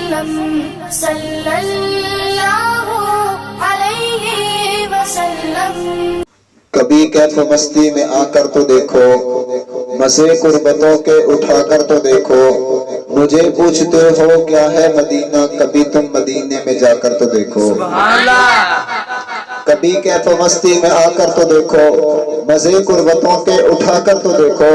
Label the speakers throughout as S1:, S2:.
S1: वसल्लम सल्लल्लाहु अलैहि वसल्लम।
S2: कभी कैफ मस्ती में आकर तो देखो, मसे कुर्बतों के उठाकर तो देखो। मुझे पूछते हो क्या है मदीना, कभी तुम मदीने में जाकर तो देखो। कभी कैफ मस्ती में आकर तो देखो, मजे कुर्बतों के उठाकर तो देखो।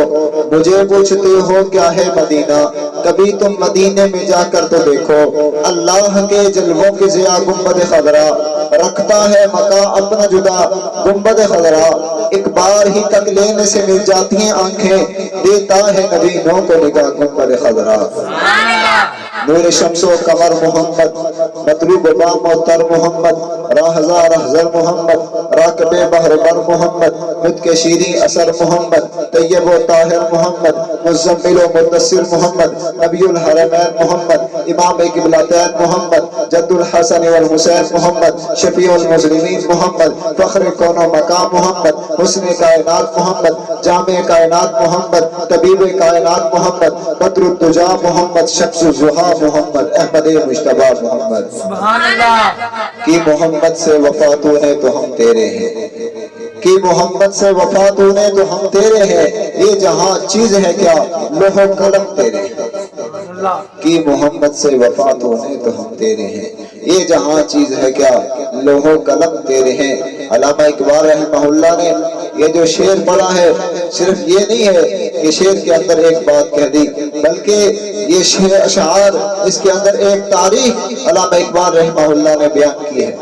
S2: मुझे पूछते हो क्या है मदीना, कभी तुम मदीने में जाकर तो देखो। अल्लाह के जलवों की ज़िया गुंबद खजरा, रखता है मका अपना जुदा गुंबद खजरा। एक बार ही तक लेने से मिल जाती हैं आंखें, देता है नबी नौ को निगाह गुंबद खजरा। नूर शम्सो कमर मोहम्मद, मतलूब बाम तर मोहम्मद, राहज़ा रहज़र मोहम्मद, राकबे बहरबर मोहम्मद, खुद के शीरी असर मोहम्मद, तैयब व ताहिर मोहम्मद, मुज़म्मिल व मुद्दस्सिर मोहम्मद, नबीउल हरमैन मोहम्मद, इमाम क़िबलतैन मोहम्मद, जद्दुल हसन वल हुसैन मोहम्मद, शफीउल मुज़लिमीन मोहम्मद, फ़ख्र कौन व मकाम मोहम्मद, हुस्न कायनात मोहम्मद, जामे कायनात मोहम्मद, तबीब कायनात मोहम्मद, बद्रुद्दुजा मोहम्मद, शम्सुज़्ज़ुहा मोहम्मद, अहमद मुज्तबा मोहम्मद। सुभान अल्लाह। कि मोहम्मद से वफा तूने तो हम तेरे हैं, कि मोहम्मद से वफा तूने तो हम तेरे हैं। ये जहां चीज है क्या लोहो कलम तेरे हैं। कि मोहम्मद से वफा तूने तो हम तेरे हैं, ये जहां चीज है क्या लोहो कलम तेरे हैं। अल्लामा इकबाल रहमहुल्लाह ने ये जो शेर पढ़ा है, सिर्फ ये नहीं है कि शेर के अंदर एक बात कह दी, बल्कि ये शेर अशआर, इसके अंदर एक तारीख अल्लामा इकबाल रहमहुल्लाह ने बयान की है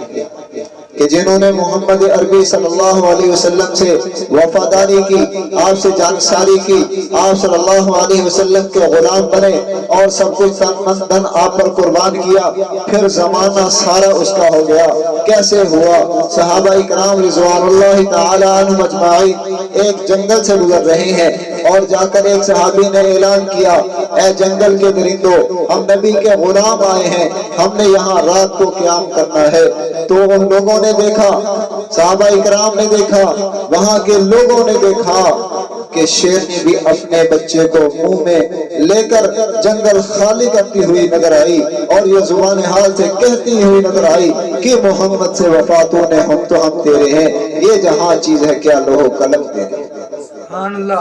S2: कि जिन्होंने मोहम्मद अरबी सल्लल्लाहु अलैहि वसल्लम से वफादारी की, आपसे जानसारी की, आप सल्लल्लाहु अलैहि वसल्लम के गुलाम बने और सब कुछ तन आप पर कुर्बान किया, फिर जमाना सारा उसका हो गया। कैसे हुआ? सहाबा इकराम रिज़वानुल्लाहि ताला अन्हुम अजमाइन एक जंगल से गुजर रहे हैं और जाकर एक सहाबी ने ऐलान किया, ऐ जंगल के दरिंदों, हम नबी के गुलाम आए हैं, हमने यहाँ रात को क़याम करना है। तो उन लोगों ने देखा, सहाबा इकराम ने देखा, वहां के लोगों ने देखा कि शेरनी भी अपने बच्चे को मुंह में लेकर जंगल खाली करती हुई नजर आई और ये जुबान हाल से कहती हुई नजर आई कि मोहम्मद से वफा तूने हम तो हम तेरे हैं, ये जहां चीज है क्या लोहो कलम तेरे।